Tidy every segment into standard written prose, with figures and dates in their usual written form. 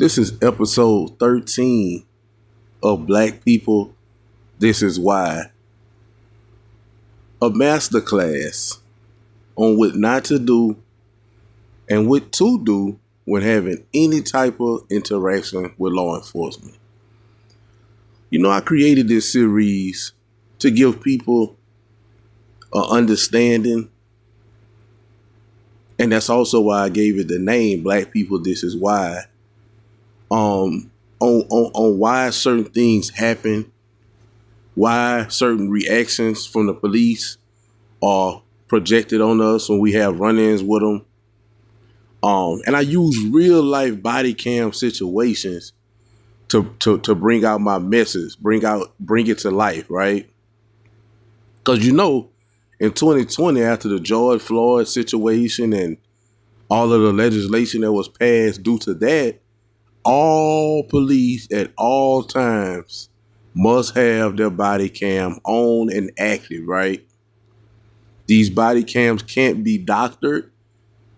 This is episode 13 of Black People. This is why. A masterclass on what not to do and what to do when having any type of interaction with law enforcement. You know, I created this series to give people an understanding, and that's also why I gave it the name Black People. This is why. On why certain things happen, why certain reactions from the police are projected on us when we have run-ins with them. And I use real life body cam situations to bring out my message, bring it to life, right? Because in 2020, after the George Floyd situation and all of the legislation that was passed due to that, all police at all times must have their body cam on and active, right? These body cams can't be doctored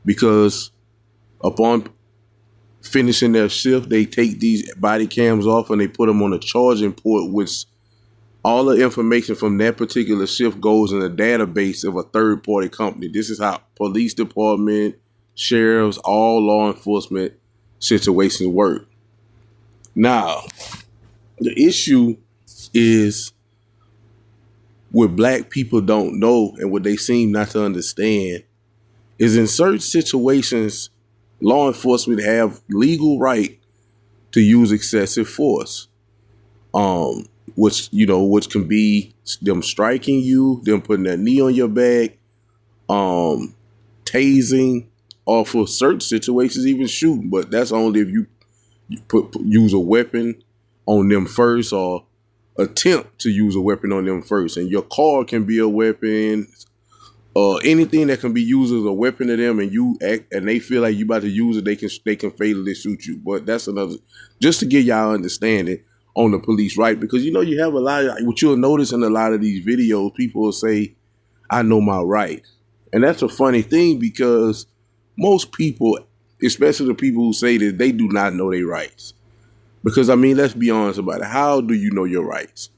because upon finishing their shift, they take these body cams off and they put them on a charging port, which all the information from that particular shift goes in a database of a third-party company. This is how police department, sheriffs, all law enforcement situations work. Now, the issue is what Black people don't know and what they seem not to understand is in certain situations, law enforcement have legal right to use excessive force, which can be them striking you, them putting their knee on your back, tasing, or for certain situations even shooting. But that's only if you use a weapon on them first or attempt to use a weapon on them first. And your car can be a weapon. Anything that can be used as a weapon to them, and you act and they feel like you about to use it, they can fatally shoot you. But that's another, just to get y'all understanding on the police right, because you have a lot of what you'll notice in a lot of these videos. People will say, "I know my rights," and that's a funny thing because most people, especially the people who say that, they do not know their rights. Because let's be honest about it. How do you know your rights,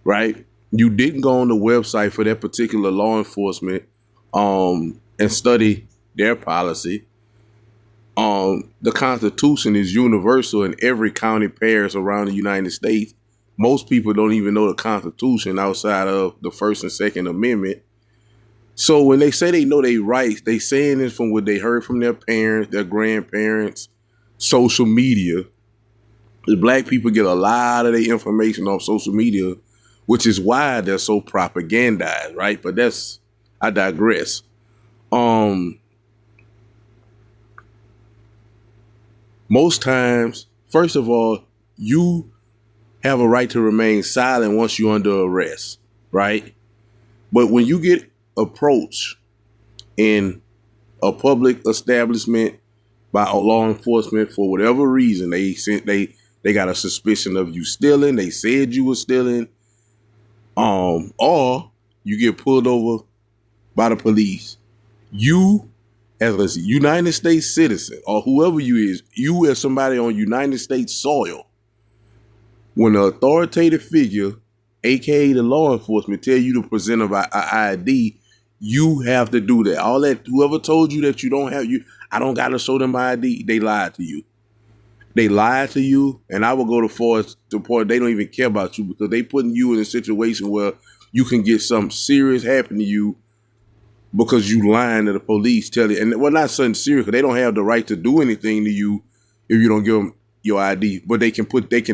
right? You didn't go on the website for that particular law enforcement and study their policy. The Constitution is universal in every county parish around the United States. Most people don't even know the Constitution outside of the First and Second Amendment. So when they say they know their rights, they saying this from what they heard from their parents, their grandparents, social media. The Black people get a lot of their information off social media, which is why they're so propagandized, right? But I digress. Most times, first of all, you have a right to remain silent once you're under arrest, right? But when you get approached in a public establishment by law enforcement for whatever reason, they got a suspicion of you stealing, they said you were stealing, or you get pulled over by the police, you as a United States citizen or whoever you as somebody on United States soil, when the authoritative figure, aka the law enforcement, tell you to present an ID, you have to do that. All that, whoever told you that you don't have, I don't got to show them my ID, they lied to you. They lied to you, and I will go to force the point they don't even care about you because they putting you in a situation where you can get something serious happen to you because you lying to the police, tell you, and not something serious, because they don't have the right to do anything to you if you don't give them your ID, but they can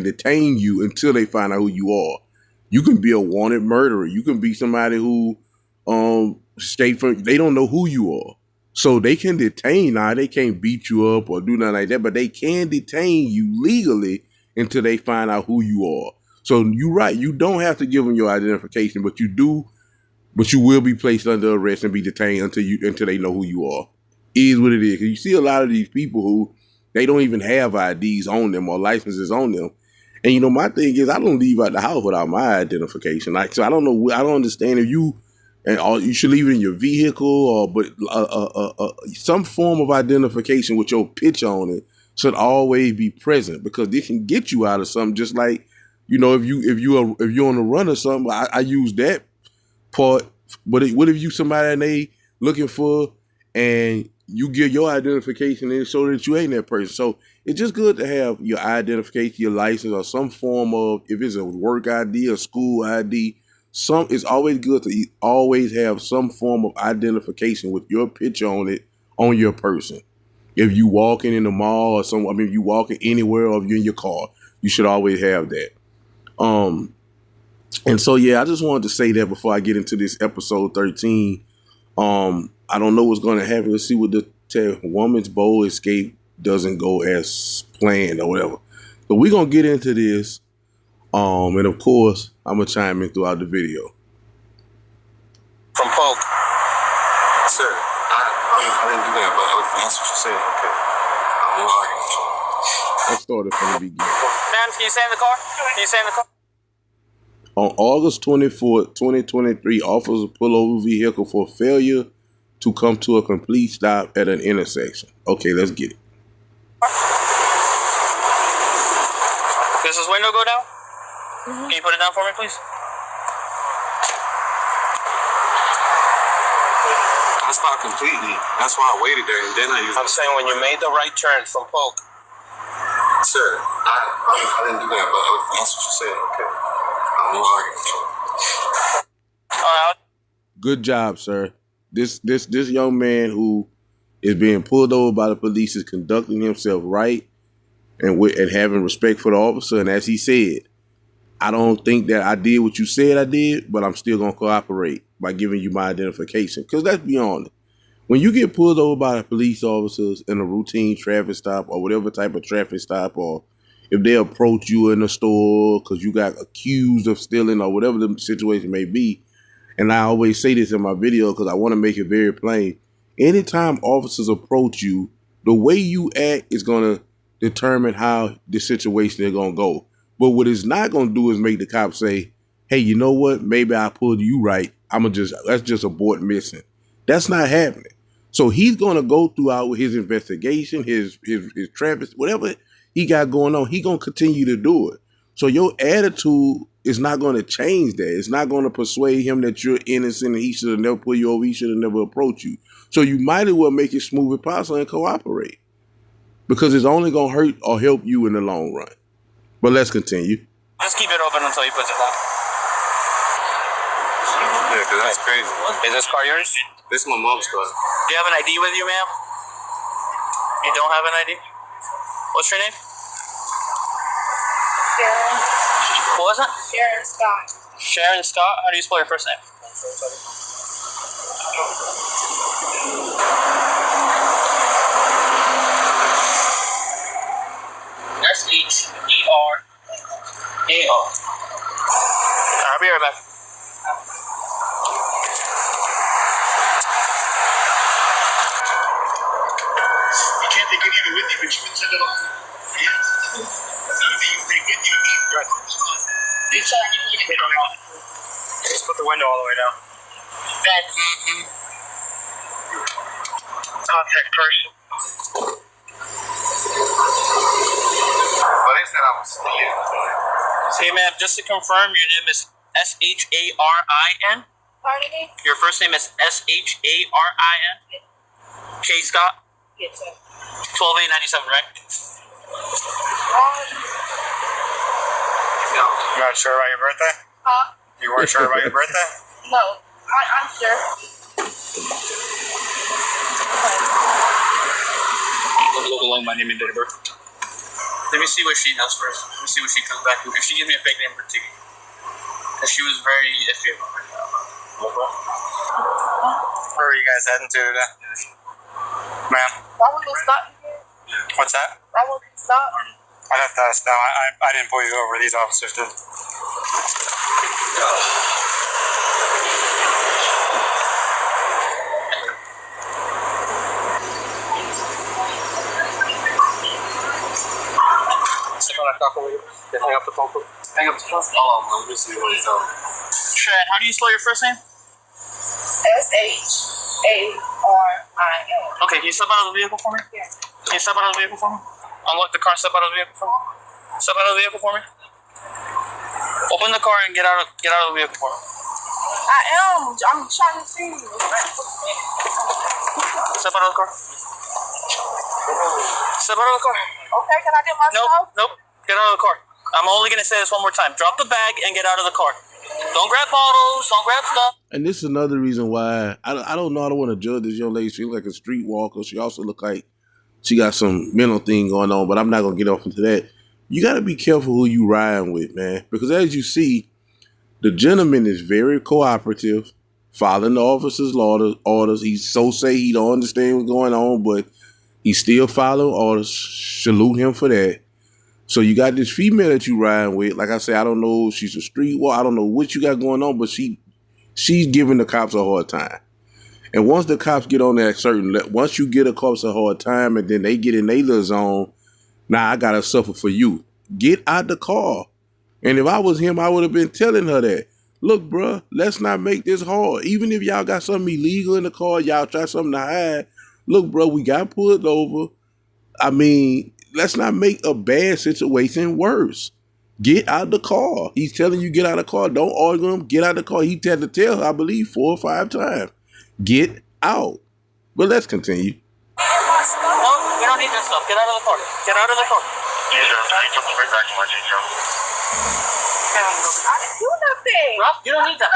detain you until they find out who you are. You can be a wanted murderer. You can be somebody who they don't know who you are. So they can detain. Now, they can't beat you up or do nothing like that, but they can detain you legally until they find out who you are. So you're right. You don't have to give them your identification, but you do. But you will be placed under arrest and be detained until they know who you are. Is what it is. 'Cause you see a lot of these people who they don't even have IDs on them or licenses on them. And my thing is, I don't leave out the house without my identification. So I don't know. I don't understand if you should leave it in your vehicle but some form of identification with your picture on it, should always be present because they can get you out of something. Just like, you know, if you're on the run or something, I use that part. But what if you somebody and they looking for, and you get your identification and show that you ain't that person? So it's just good to have your identification, your license, or some form of, if it's a work ID, a school ID. It's always good to always have some form of identification with your picture on it on your person. If you walking in the mall or if you walking anywhere or if you're in your car, you should always have that. And so, yeah, I just wanted to say that before I get into this episode 13. I don't know what's going to happen. Let's see what the woman's bold escape doesn't go as planned or whatever. But we're going to get into this. And of course, I'm going to chime in throughout the video. From Polk. Sir, I didn't do that, but that's what you said. Okay. Let's start it from the beginning. Ma'am, can you stay in the car? Can you stay in the car? On August 24th, 2023, officers pull over vehicle for failure to come to a complete stop at an intersection. Okay, let's get it. Does this window go down? Can you put it down for me, please? I stopped completely. That's why I waited there, and then I'm saying when you made the right turn from Polk. Sir, I didn't do that, but that's what you said. Okay. Good job, sir. This young man who is being pulled over by the police is conducting himself right and having respect for the officer. And as he said, I don't think that I did what you said I did, but I'm still going to cooperate by giving you my identification. Because let's be honest, when you get pulled over by the police officers in a routine traffic stop or whatever type of traffic stop, or if they approach you in a store because you got accused of stealing or whatever the situation may be, and I always say this in my video because I want to make it very plain, anytime officers approach you, the way you act is going to determine how the situation is going to go. But what it's not going to do is make the cop say, hey, you know what? Maybe I pulled you right. Let's just abort missing. That's not happening. So he's going to go throughout with his investigation, his traffic, whatever he got going on, he going to continue to do it. So your attitude is not going to change that. It's not going to persuade him that you're innocent and he should have never pulled you over. He should have never approached you. So you might as well make it smooth as possible and cooperate, because it's only going to hurt or help you in the long run. But let's continue. Just keep it open until he puts it down. Yeah, because that's crazy. Is this car yours? This is my mom's car. Do you have an ID with you, ma'am? You don't have an ID? What's your name? Sharon. What was it? Sharon Scott. Sharon Scott? How do you spell your first name? S-H-E-R-A-R. I'll be right back. You can't take any of it with you, but you can send it off. Yeah. That's the only thing you can take with you. Right. Just put the window all the way down. Contact person. But they said I was stealing. Hey, ma'am, just to confirm, your name is S-H-A-R-I-N? Pardon me? Your first name is S-H-A-R-I-N? K. Scott? Yes, sir. 12897, right? You're not sure about your birthday? Huh? You weren't sure about your birthday? No, I'm sure. Look along my name and date of birth. Let me see what she has first. Let me see what she comes back with. If she gives me a fake name for ticket. Because she was very iffy about it. Where are you guys heading to today? Ma'am? Why would you stop here? What's that? Why would you stop? I'd have to ask them. I didn't pull you over. These officers did. Hang up the phone. Hang up the phone. Let me see what he's telling me. Sharon, how do you spell your first name? S-H-A-R-I-N. Okay, can you step out of the vehicle for me? Yeah. Can you step out of the vehicle for me? Unlock the car and step out of the vehicle for me. Step out of the vehicle for me. Open the car and get out of the vehicle for me. I am. I'm trying to see you. Step out of the car. Step out of the car. Okay, can I get my stuff? Nope. Get out of the car. I'm only going to say this one more time. Drop the bag and get out of the car. Don't grab bottles. Don't grab stuff. And this is another reason why I don't know. I don't want to judge this young lady. She looks like a streetwalker. She also look like she got some mental thing going on, but I'm not going to get off into that. You got to be careful who you riding with, man, because as you see, the gentleman is very cooperative, following the officer's orders. He say he don't understand what's going on, but he still following orders. Salute him for that. So you got this female that you riding with. Like I said, I don't know if she's a streetwalker. I don't know what you got going on, but she's giving the cops a hard time. And once the cops get on that once you get the cops a hard time and then they get in their little zone, now I got to suffer for you. Get out the car. And if I was him, I would have been telling her that. Look, bruh, let's not make this hard. Even if y'all got something illegal in the car, y'all try something to hide. Look, bruh, we got pulled over. I mean, let's not make a bad situation worse. Get out the car. He's telling you get out of the car. Don't argue him. Get out of the car. He had to tell her, I believe, 4 or 5 times. Get out. But let's continue. No, we don't need this stuff. Get out of the car. Get out of the car. I took the right back to my teacher. I didn't do nothing. Rob, you don't need that.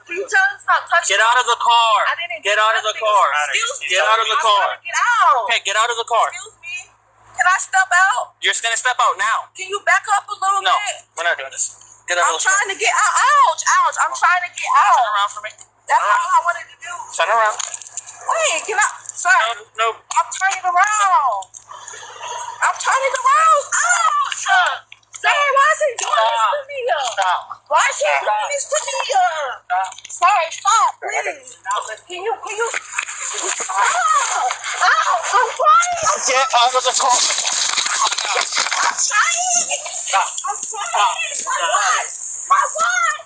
Can you tell him stop touching? Get out of the car. I didn't Get do out of the nothing. car. Excuse me. Get out of the I'm car. trying to get out. Okay, get out of the car. Excuse me. Can I step out? You're just gonna step out now. Can you back up a little No, bit? we're not doing this. Get out I'm of the car. trying to get out. Ouch, ouch. I'm trying to get Turn out. around for me. That's all I wanted to do. Turn around. Wait, can I? Sir, No. I'm turning around. I'm turning around. Ouch. Sir, why is he doing this to me? Stop. Why is he doing this to me? Sorry, stop, please. Can you? Ow, I'm crying. Get out of the car. I'm trying. I'm trying. My watch.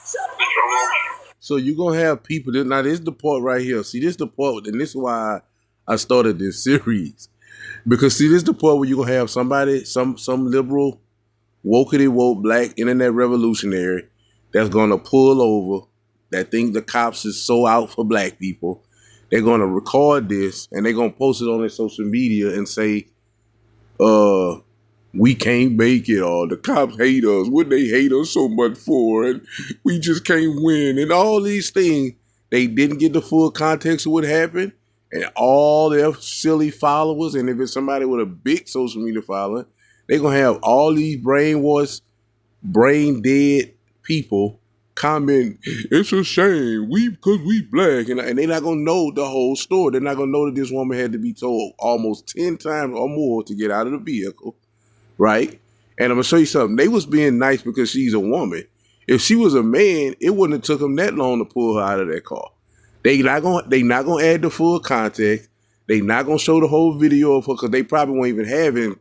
So you're going to have people. Now, this is the part right here. See, this is the part, and this is why I started this series. Because, see, this is the part where you're going to have somebody, some liberal, woke black internet revolutionary that's going to pull over, that think the cops is so out for black people. They're going to record this, and they're going to post it on their social media and say, we can't make it, or the cops hate us. What they hate us so much for, and we just can't win, and all these things. They didn't get the full context of what happened, and all their silly followers, and if it's somebody with a big social media following, they're going to have all these brainwashed, brain dead people comment, it's a shame, because we black, and they're not going to know the whole story. They're not going to know that this woman had to be told almost 10 times or more to get out of the vehicle. Right? And I'm going to show you something. They was being nice because she's a woman. If she was a man, it wouldn't have took them that long to pull her out of that car. They not gonna add the full context. They not going to show the whole video of her because they probably won't even have it.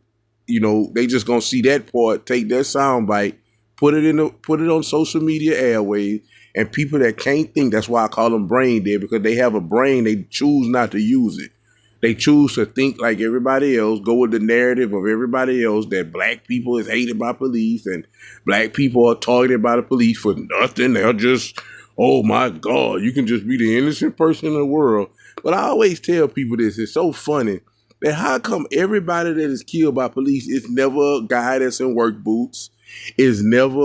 You know, they just going to see that part, take that sound bite, put it on social media airwaves, and people that can't think, that's why I call them brain dead, because they have a brain, they choose not to use it. They choose to think like everybody else, go with the narrative of everybody else that black people is hated by police and black people are targeted by the police for nothing. They're just, oh my God, you can just be the innocent person in the world. But I always tell people this, it's so funny that how come everybody that is killed by police is never a guy that's in work boots, is never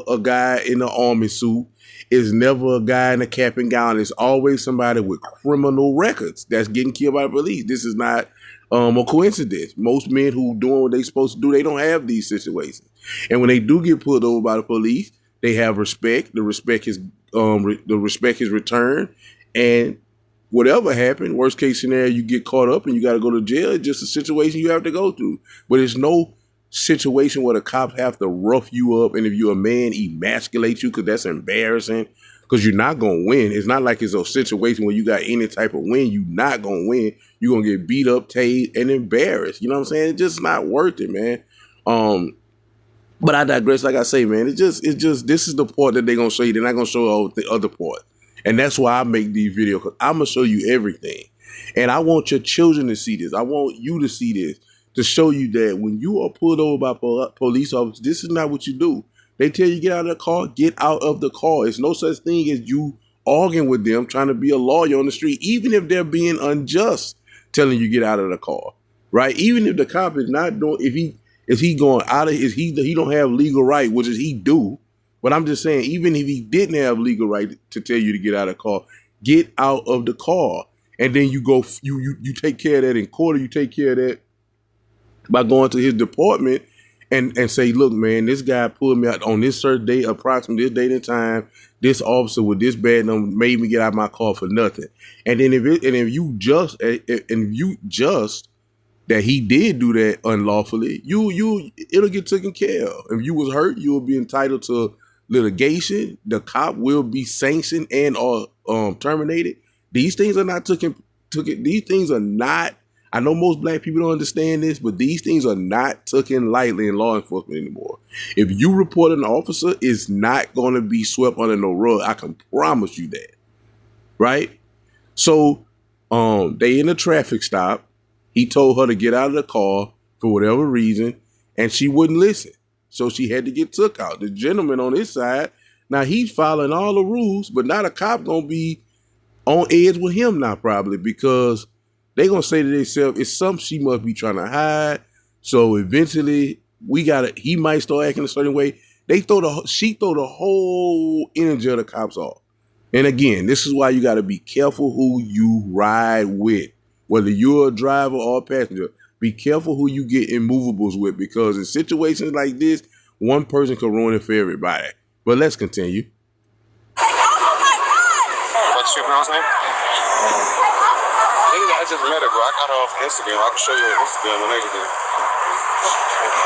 a guy in an army suit, is never a guy in a cap and gown. It's always somebody with criminal records that's getting killed by the police. This is not a coincidence. Most men who doing what they supposed to do, they don't have these situations. And when they do get pulled over by the police, they have respect. The respect is returned. And whatever happened, worst case scenario, you get caught up and you got to go to jail. It's just a situation you have to go through. But it's no situation where the cops have to rough you up, and if you're a man, emasculate you, because that's embarrassing, because you're not going to win. It's not like it's a situation where you got any type of win. You're not going to win. You're going to get beat up, tased, and embarrassed. You know what I'm saying? It's just not worth it, man. But I digress. Like I say, man, it's just this is the part that they're going to show you. They're not going to show all the other part. And that's why I make these videos, because I'm going to show you everything. And I want your children to see this. I want you to see this, to show you that when you are pulled over by police officers, this is not what you do. They tell you get out of the car, get out of the car. It's no such thing as you arguing with them, trying to be a lawyer on the street, even if they're being unjust, telling you get out of the car, right? Even if the cop is not doing, if he going out of his, he don't have legal right, which is he do. But I'm just saying, even if he didn't have legal right to tell you to get out of the car, get out of the car, and then you go, you take care of that in court, or you take care of that by going to his department and say, look, man, this guy pulled me out on this certain day, approximately this date and time. This officer with this bad number made me get out of my car for nothing. And then if you just that he did do that unlawfully, it'll get taken care of. If you was hurt, you will be entitled to litigation. The cop will be sanctioned and or terminated. These things are not taken. These things are not. I know most black people don't understand this, but these things are not taken lightly in law enforcement anymore. If you report an officer, it's not going to be swept under no rug. I can promise you that, right? So, they in a traffic stop. He told her to get out of the car for whatever reason, and she wouldn't listen. So she had to get took out. The gentleman on his side, now he's following all the rules, but now the cop gonna be on edge with him now probably because they gonna say to themselves, it's something she must be trying to hide. So eventually he might start acting a certain way. She throw the whole energy of the cops off. And again, this is why you gotta be careful who you ride with. Whether you're a driver or a passenger, be careful who you get in movables with because in situations like this, one person can ruin it for everybody. But let's continue. What's your girl's name? I just met her, bro. I got her off Instagram. I can show you her Instagram and everything.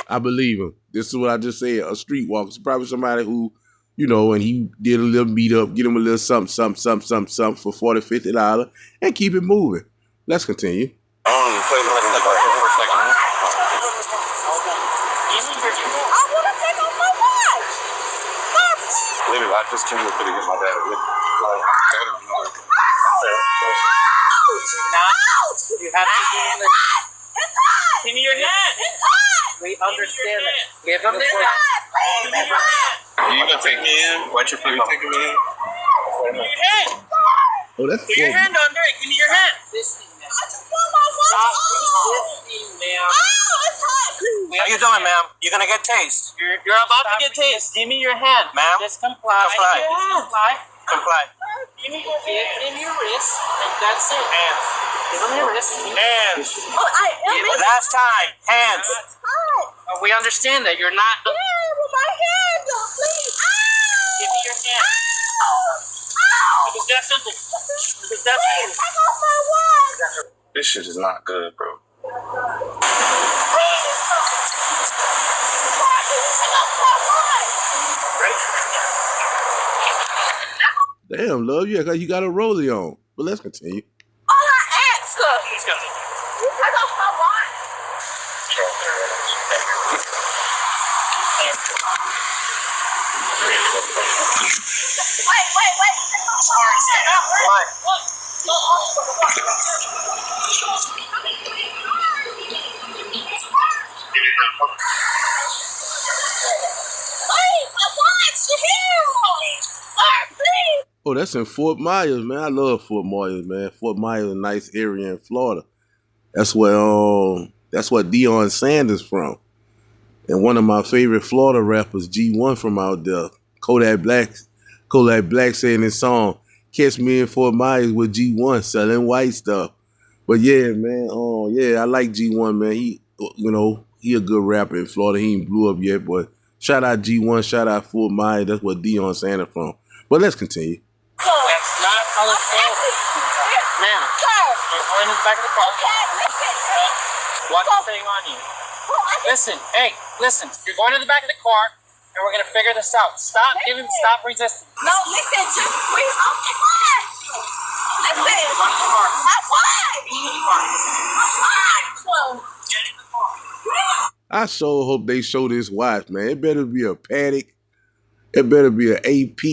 I believe him. This is what I just said. A streetwalker. It's probably somebody who, and he did a little meet up, get him a little something for $40, $50 and keep it moving. Let's continue. I don't even play like that for a second. I want to take off my watch. Literally, I just came here to get my dad. You have to give him the. It's hot. Give me your hand. It's hot. We understand that. Give him the. It's hot. Please, it's hot. You gonna take me in? What's your favorite? Taking me in? Give me your hand. Oh, that's Get your hand under it. Give me your hand. I just want my watch off. ma'am. Oh, it's hot. How you doing, ma'am? You're gonna get tased. You're about to get tased. Give me your hand. Ma'am? Just comply. Comply. Comply. Comply. Give him your wrist. And that's it. Hands. Give him your wrist. Hands. Oh, I am. Last time. Hands. It's hot. We understand that you're not. Yeah, with my hand, please. Give me your hand. It was that simple. It was that Please, simple. take off my watch. This shit is not good, bro. Please. Why can you take off my watch? Damn, love, you got a rollie on. But let's continue. All I asked her. Let's go. You take off my watch. Wait. Sorry, sit up. Why? Please, my watch. Here. Please. Oh, that's in Fort Myers, man. I love Fort Myers, man. Fort Myers is a nice area in Florida. That's where Deion Sanders from. And one of my favorite Florida rappers, G1 from out there, Kodak Black said in his song, "Catch me in Fort Myers with G1 selling white stuff." But yeah, man, I like G1, man. He a good rapper in Florida. He ain't blew up yet, but shout out G1, shout out Fort Myers. That's where Deion Sanders from. But let's continue. That's not how it's sold. Ma'am, you're going in the back of the car. What's the thing on you? Listen, you're going to the back of the car, and we're going to figure this out. Stop resisting. No, listen, just please off the watch. Listen, my watch. Get in the car. I sure hope they show this watch, man. It better be a Paddock. It better be an AP,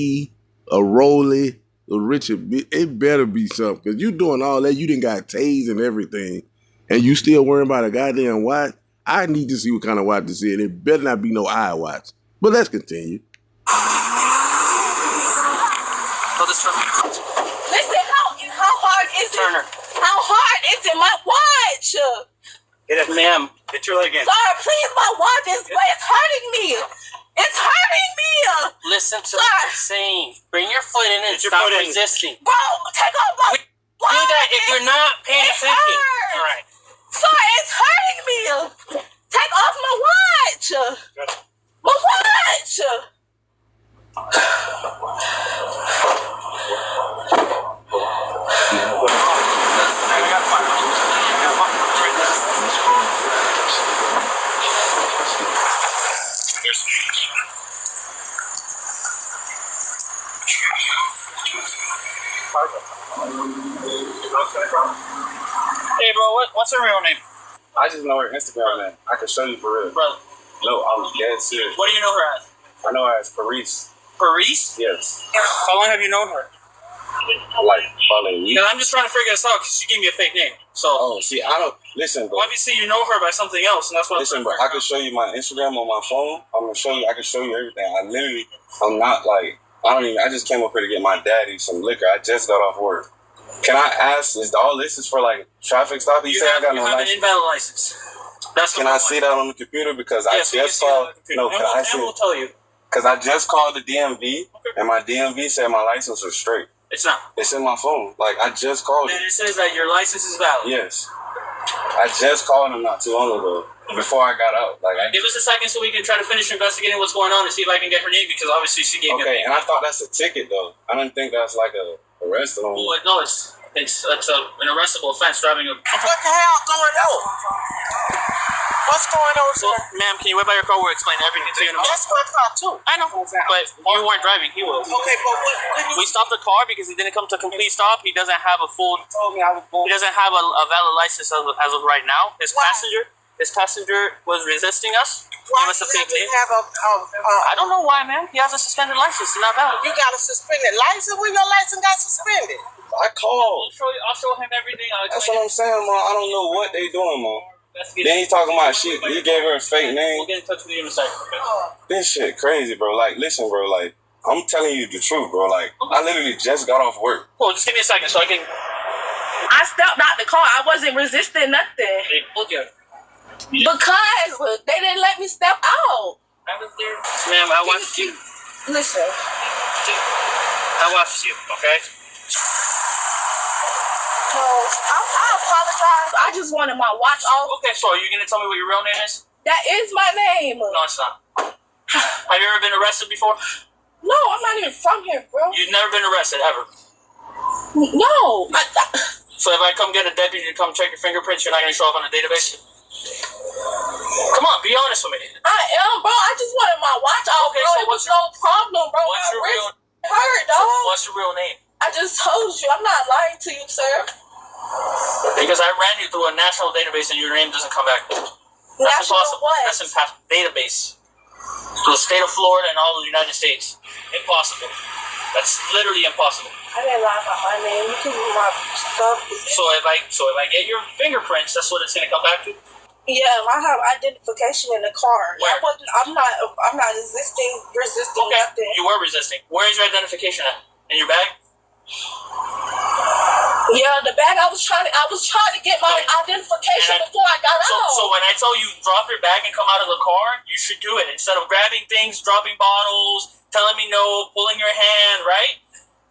a Rollie, a Richard. It better be something. Because you doing all that, you done got tased and everything. And you still worrying about a goddamn watch? I need to see what kind of watch this is. It better not be no iWatch. But let's continue. Listen, how hard is it? Turner. How hard is it? My watch. Ma'am, hit your leg in. Sir, please, my watch is it's hurting me. It's hurting me. Listen to Sir. what I'm saying. Bring your foot in and Get your stop foot in. Bro, resisting. take off my watch. Do that if you're not paying It attention. hurts. All right. Sir, it's hurting me. Take off my watch. My watch. Hey, bro, what's her real name? I just know her Instagram name. I can show you for real. Bro, No, I'm dead serious. what do you know her as? I know her as Paris. Paris? Yes. How long have you known her? Like, following you. Because I'm just trying to figure this out because she gave me a fake name. So, Oh, see, I don't. Listen, bro. obviously you know her by something else, and that's what Listen, bro. I can show you my Instagram on my phone. I'm gonna show you. I can show you everything. I'm not like. I just came up here to get my daddy some liquor. I just got off work. Can I ask? Is all this is for like traffic stop? You say I got you no have an license. invalid license. That's Can number I see one. that on the computer? Because Yes, I we can just see it on called. the computer. No, And can I we'll see? tell you. Because I just called the DMV, and my DMV said my license was straight. It's not. It's in my phone. Like I just called And it. it says that your license is valid. Yes, I just called him not too long ago. Before I got out, Give us a second so we can try to finish investigating what's going on and see if I can get her name because obviously she gave me a okay, name. and I thought that's a ticket though. I didn't think that's like a arrest on. Well, no, it's an arrestable offense driving a. What the hell going on? What's going on, So, ma'am, can you wait by your car? We'll explain everything to you in a minute. That's my car too. I know, but you weren't driving. He was. Okay, but what We stopped the car because he didn't come to a complete stop. He doesn't have a full. told me I was He doesn't have a valid license as of right now. His Why? passenger was resisting us. Why Give us a you fake have to name. have I don't know why, man. He has a suspended license. It's not valid. you got a suspended license when your license got suspended? I called. I'll show him everything. I'll That's explain what I'm saying, man. I don't know what they doing, man. it. Then he talking about shit. He gave her a fake name. We'll get in touch with you in a second. Okay? This shit crazy, bro. Like, listen, bro. Like, I'm telling you the truth, bro. Like, I literally just got off work. Cool. Just give me a second so I can. I stepped out the car. I wasn't resisting nothing Hey, hold your. because they didn't let me step out. Ma'am, I watched you. Listen, I watched you. Okay. I apologize. I just wanted my watch off. Okay. So, are you gonna tell me what your real name is? That is my name. No, it's not. Have you ever been arrested before? No, I'm not even from here, bro. You've never been arrested ever. No. So if I come get a deputy to come check your fingerprints, you're not gonna show up on the database? Come on, be honest with me. I am, bro. I just wanted my watch off, Okay, bro. so It what's was no problem, bro. what's My your wrist real- hurt, dog. What's your real name? I just told you. I'm not lying to you, sir. Because I ran you through a national database and your name doesn't come back. That's National impossible. what? That's impossible. Database. So the state of Florida and all of the United States. Impossible. That's literally impossible. I didn't lie about my name. You can do my stuff. So if I get your fingerprints, that's what it's gonna come back to. Yeah, I have identification in the car. Where? I'm not resisting Okay. nothing. You were resisting. Where is your identification at? In your bag? Yeah, the bag. I was trying to get my identification And I- before I got out. So when I tell you drop your bag and come out of the car, you should do it instead of grabbing things, dropping bottles, telling me no, pulling your hand, right?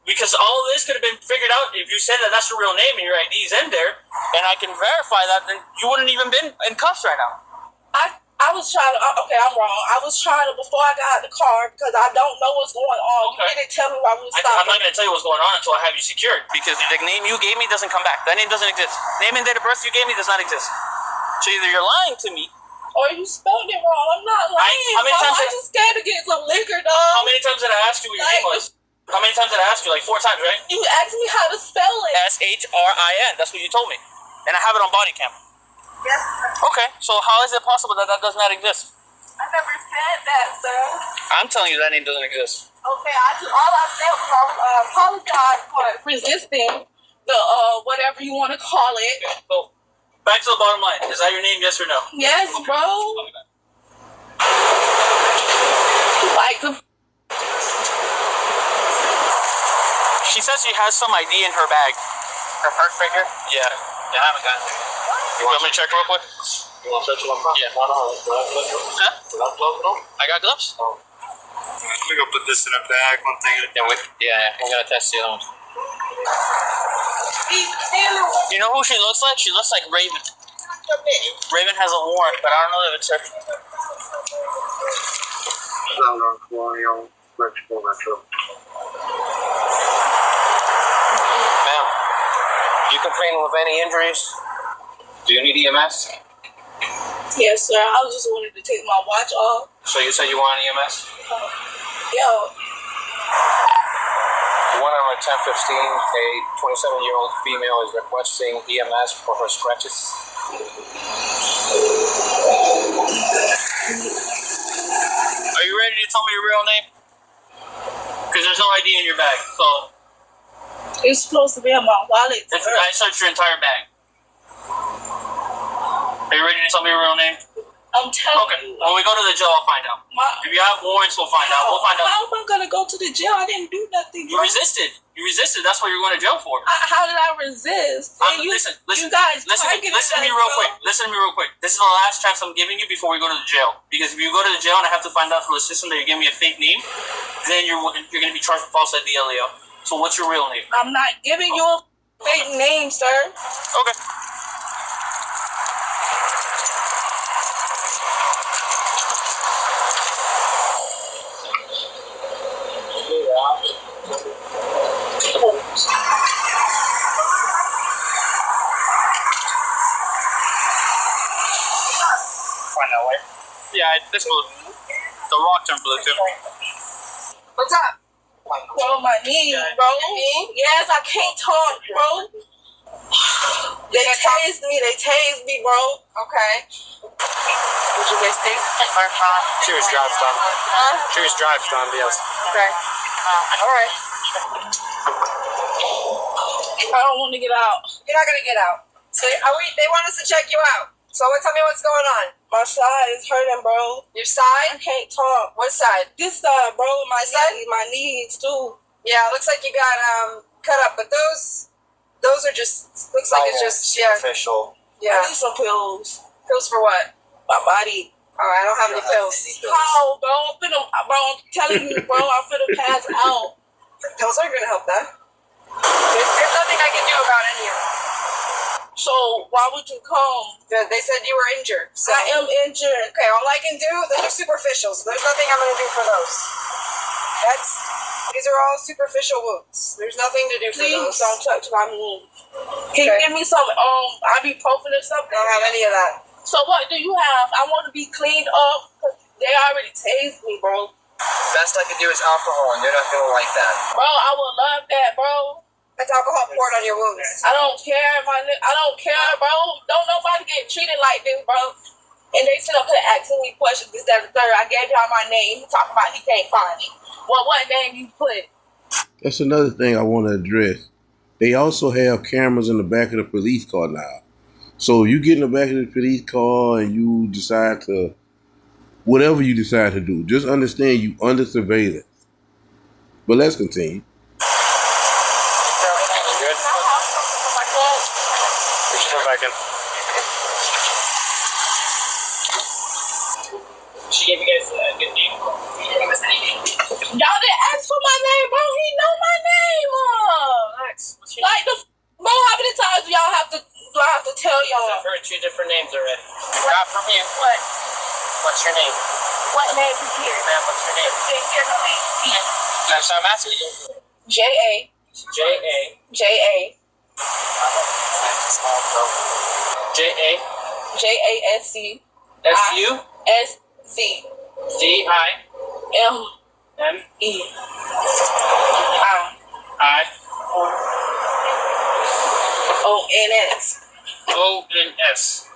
Because all of this could have been figured out if you said that that's your real name and your ID's in there, and I can verify that, then you wouldn't even been in cuffs right now. I was trying to. Okay, I'm wrong. I was trying to before I got out the car because I don't know what's going on. Okay. You didn't tell me why we were I'm stopping. not going to tell you what's going on until I have you secured, because the name you gave me doesn't come back. That name doesn't exist. Name and date of birth you gave me does not exist. So either you're lying to me. Or you spelled it wrong. I'm not lying. how many bro. times I just scared to get some liquor, dog. How many times did I ask you what your name was? How many times did I ask you? Like 4 times, right? You asked me how to spell it. SHRIN. That's what you told me. And I have it on body cam. Yes. Okay, so how is it possible that that does not exist? I never said that, sir. I'm telling you that name doesn't exist. Okay, all I said was I apologize for resisting the whatever you want to call it. So, back to the bottom line. Is that your name, yes or no? Yes, bro. Like the. She says she has some ID in her bag. Her purse right here? Yeah. I haven't gotten it. You want me to check real quick? You want to touch my phone? Yeah. No. Huh? Without gloves on? I got gloves? Oh. Let me go put this in a bag, one thing at a time. Yeah, I'm gonna test the other one. You know who she looks like? She looks like Raven. Raven has a warrant, but I don't know if it's her. Ma'am, you complaining with any injuries? Do you need EMS? Yes, sir. I just wanted to take my watch off. So you said you want EMS? Yo. One on 1015, a 27-year-old female is requesting EMS for her scratches. Are you ready to tell me your real name? Because there's no ID in your bag, so... It's supposed to be in my wallet. I searched your entire bag. Are you ready to tell me your real name? I'm telling you. When we go to the jail, I'll find out. If you have warrants, we'll find out. We'll find out. How am I going to go to the jail? I didn't do nothing. You resisted. You resisted. That's what you're going to jail for. How did I resist? Listen You guys, listen to me real quick. Listen to me real quick. This is the last chance I'm giving you before we go to the jail. Because if you go to the jail and I have to find out through the system that you're giving me a fake name, then you're going to be charged with false ID, LEO. So what's your real name? I'm not giving you a fake name, sir. Okay. Find that way. Yeah, this blue. The rock turned blue too. What's up? Bro, my knees, bro. Yes, I can't talk, bro. They tased me, bro. Okay. What you guys think? She was drive stunned. Huh? She was drive stunned, yes. Okay. Alright. I don't want to get out. You're not gonna get out. So they want us to check you out. So tell me what's going on. My side is hurting, bro. Your side? I can't talk. What side? This side, bro. My side? my knees too. Yeah, it looks like you got cut up, but those are just looks like it's just superficial. Yeah. I need some pills. Pills for what? My body. Oh, I don't have any pills. How, bro? I'm telling you, bro. I'm finna pass out. Pills aren't gonna help that. There's nothing I can do about any of it. So why would you come? They said you were injured. So. I am injured. Okay, all I can do, those are superficial, so there's nothing I'm gonna do for those. These are all superficial wounds. There's nothing to do for Please those. don't touch my wound. Can you give me some ibuprofen or something? I don't have any of that. So what do you have? I want to be cleaned up. They already tased me, bro. Best I could do is alcohol, and they're not gonna like that. Bro, I would love that, bro. That's alcohol poured on your wounds. I don't care, I don't care, bro. Don't nobody get treated like this, bro. And they sit up here asking me questions, this, that, the third. I gave y'all my name. He talking about he can't find it. Well, what name you put? That's another thing I want to address. They also have cameras in the back of the police car now. So you get in the back of the police car and you decide to, whatever you decide to do, just understand you under surveillance. But let's continue. She gave you guys a good name. Y'all didn't ask for my name, bro. He know my name. Like bro, how many times do I have to tell y'all? I've heard 2 different names already. Not from you. What? What's your name? What name is here? Ma'am, what's your name? So I'm asking you. J.A. J.A. J.A. J.A. J.A.S.C. S.U. S.C. D.I. M.E. I. O.N.S. O.N.S.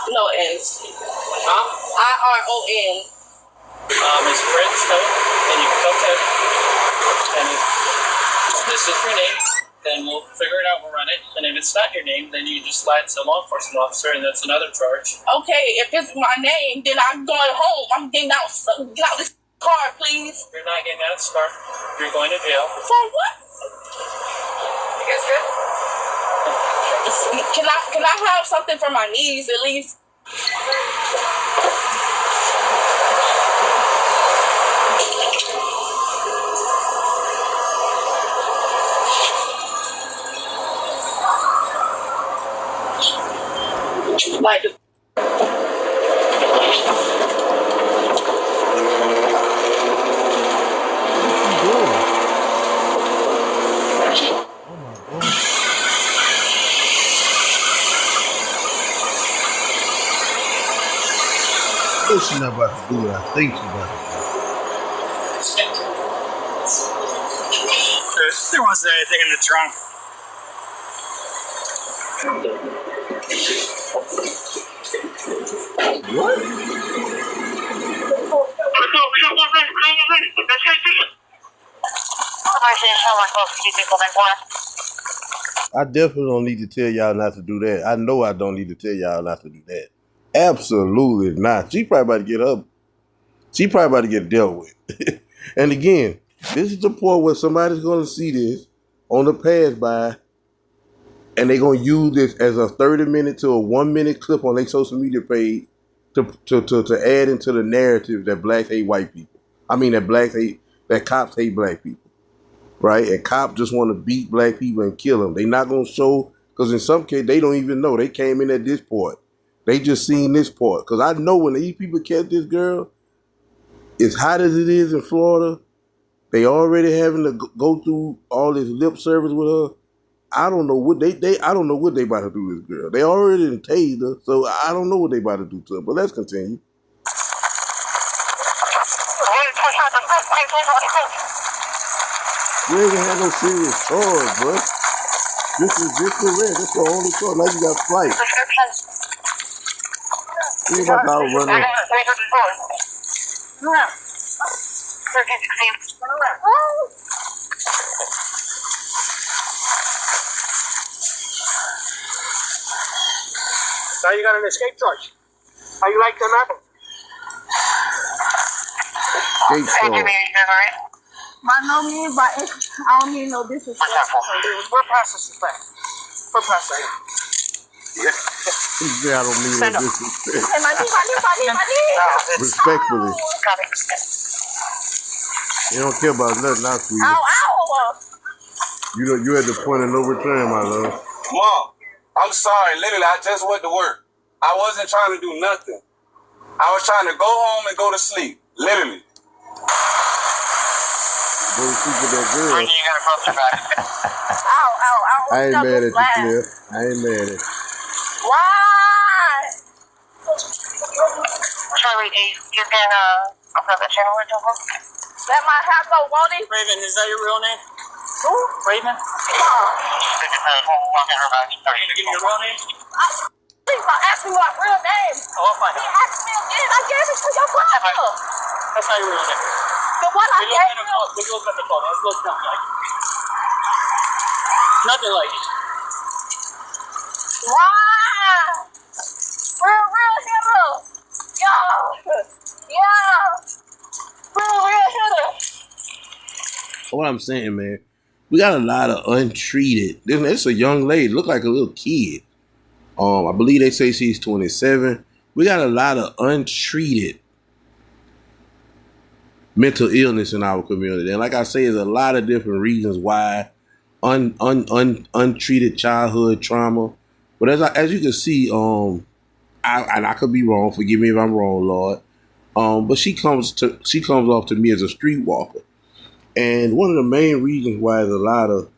No S. Huh? I-R-O-N. It's Fred Stone, and you can come to and this is your name. then we'll figure it out. We'll run it. And if it's not your name, then you just lie to a law enforcement officer, and that's another charge. Okay, if it's my name, then I'm going home. I'm getting out. Get out this car, please. You're not getting out of this car. You're going to jail. For what? You guys good? Can I have something for my knees at least? Like. She's not about to do what I think she's about to do. There wasn't anything in the trunk. What? I definitely don't need to tell y'all not to do that. I know I don't need to tell y'all not to do that. Absolutely not. She probably about to get dealt with. And again, this is the point where somebody's going to see this on the pass by, and they're going to use this as a 30-minute to a 1-minute clip on their social media page to add into the narrative that blacks hate white people. I mean, that cops hate black people. Right? And cops just want to beat black people and kill them. They're not going to show, because in some cases, they don't even know. They came in at this part. They just seen this part. Because I know when these people catch this girl, as hot as it is in Florida, they already having to go through all this lip service with her. I don't know what they about to do to this girl. They already tased her, so I don't know what they about to do to her. But let's continue. You ain't gonna have no serious charge, bro. This is just the rest. That's the only charge. Now you got flight. You ain't about to outrun her. Now you got an escape charge. How you like them apples? Escape charge. By no means, I don't mean no disrespect. We're past the suspect. We're past that. I don't mean no disrespect. Hey, my knee. Respectfully. You don't care about nothing now, sweetie. Ow. You at the point of no return, my love. Mom, I'm sorry. Literally, I just went to work. I wasn't trying to do nothing. I was trying to go home and go to sleep. Literally. Go to sleep with that girl. Ow. I ain't mad at you, Cliff. I ain't mad at you. Why? Sorry, you can upload the channel or something? That might have no money. Raven, is that your real name? Who? Raven? Are you gonna give me your real name? Please don't ask me my real name. Oh, I'll find He out. asked me again. I gave it to your brother. That's not your real name. The one I We gave you. look at the phone. It looks nothing like it. Nothing like it. Why? Real hitter. Yo. Real hitter. What I'm saying, man, we got a lot of untreated. It's a young lady, look like a little kid. I believe they say she's 27. We got a lot of untreated mental illness in our community, and like I say, there's a lot of different reasons why untreated childhood trauma. But as you can see, I could be wrong. Forgive me if I'm wrong, Lord. But she comes off to me as a streetwalker. And one of the main reasons why there's a lot of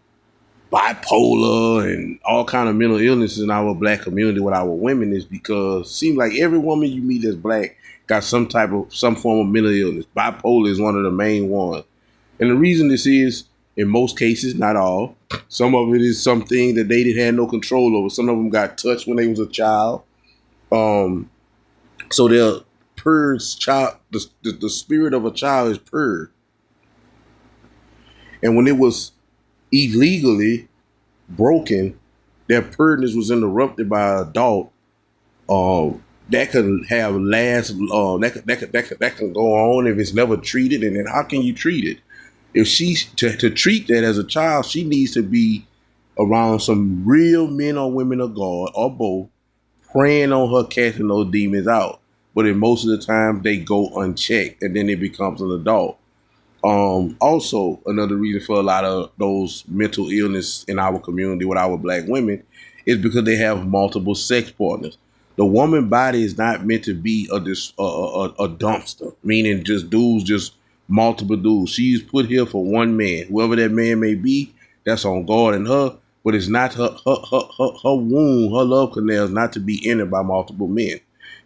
bipolar and all kind of mental illnesses in our black community with our women is because it seems like every woman you meet that's black got some form of mental illness. Bipolar is one of the main ones. And the reason this is, in most cases, not all, some of it is something that they didn't have no control over. Some of them got touched when they was a child. So they're purged child, the spirit of a child is purged. And when it was illegally, broken, their pregnancy was interrupted by an adult, that could have that can go on if it's never treated. And then how can you treat it? If to treat that as a child, she needs to be around some real men or women of God or both, praying on her, casting those demons out. But in most of the time, they go unchecked, and then it becomes an adult. Also, another reason for a lot of those mental illness in our community with our black women is because they have multiple sex partners. The woman body is not meant to be a dumpster, meaning just dudes, just multiple dudes. She's put here for one man, whoever that man may be. That's on God and her, but it's not her womb, her love canal is not to be entered by multiple men,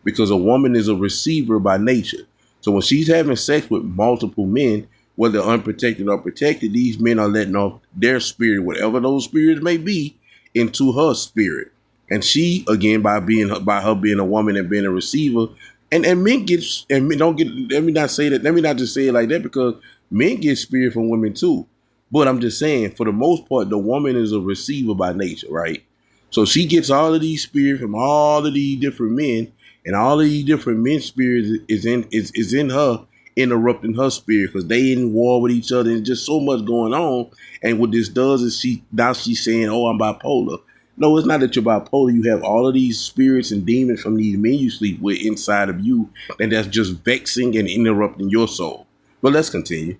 because a woman is a receiver by nature. So when she's having sex with multiple men, whether unprotected or protected, these men are letting off their spirit, whatever those spirits may be, into her spirit. And she, again, by her being a woman and being a receiver, and men get, and men don't get, let me not just say it like that, because men get spirit from women too. But I'm just saying, for the most part, the woman is a receiver by nature, right? So she gets all of these spirits from all of these different men, and all of these different men's spirits is in her, interrupting her spirit, because they in war with each other, and just so much going on. And what this does is she's saying, oh, I'm bipolar. No, it's not that you're bipolar. You have all of these spirits and demons from these men you sleep with inside of you, and that's just vexing and interrupting your soul. But let's continue.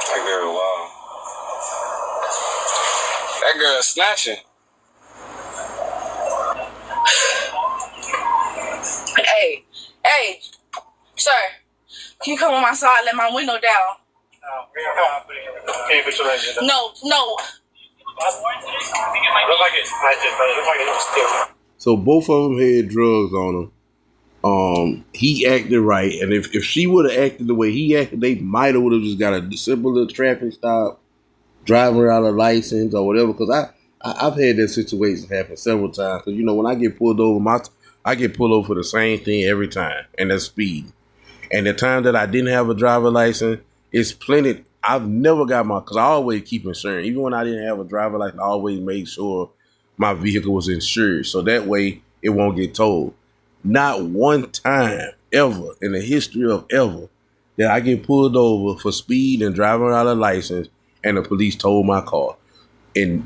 That girl, wow. That girl snatching. Hey, sir, can you come on my side? Let my window down. No. So both of them had drugs on them. He acted right, and if she would have acted the way he acted, they might have just got a simple little traffic stop, driving without a license or whatever. Because I've had that situation happen several times. Because when I get pulled over, I get pulled over for the same thing every time, and that's speed. And the time that I didn't have a driver license, it's plenty. I've never got because I always keep insurance. Even when I didn't have a driver license, I always made sure my vehicle was insured, so that way it won't get towed. Not one time ever in the history of ever that I get pulled over for speed and driving without a license and the police towed my car. In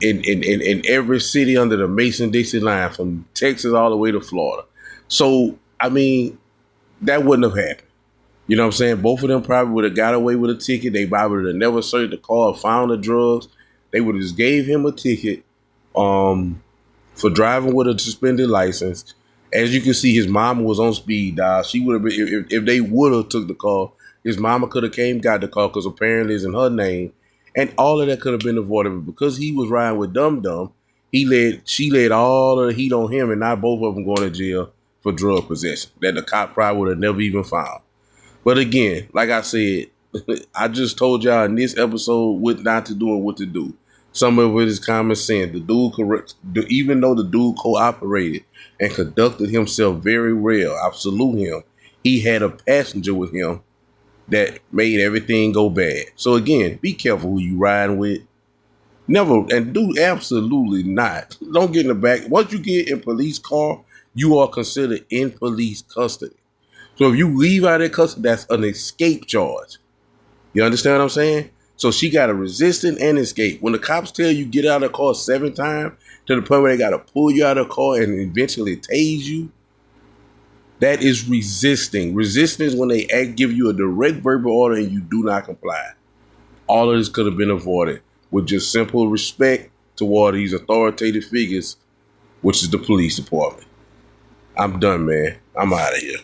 every city under the Mason-Dixon line, from Texas all the way to Florida. So, I mean, that wouldn't have happened. You know what I'm saying? Both of them probably would have got away with a ticket. They probably would have never searched the car or found the drugs. They would have just gave him a ticket for driving with a suspended license. As you can see, his mama was on speed dial. She would have been, if they would have took the car, his mama could have got the car, because apparently it's in her name. And all of that could have been avoided. But because he was riding with Dum Dum, she laid all of the heat on him, and not both of them going to jail for drug possession that the cop probably would have never even found. But again, like I said, I just told y'all in this episode what not to do and what to do. Some of it is common sense. Even though the dude cooperated and conducted himself very well, I salute him. He had a passenger with him that made everything go bad. So again, be careful who you riding with. Never, and do absolutely not. Don't get in the back. Once you get in police car, you are considered in police custody. So if you leave out of that custody, that's an escape charge. You understand what I'm saying? So she got a resisting and escape. When the cops tell you get out of the car 7 times, to the point where they got to pull you out of the car and eventually tase you, that is resisting. Resisting is when they give you a direct verbal order and you do not comply. All of this could have been avoided with just simple respect toward these authoritative figures, which is the police department. I'm done, man. I'm out of here.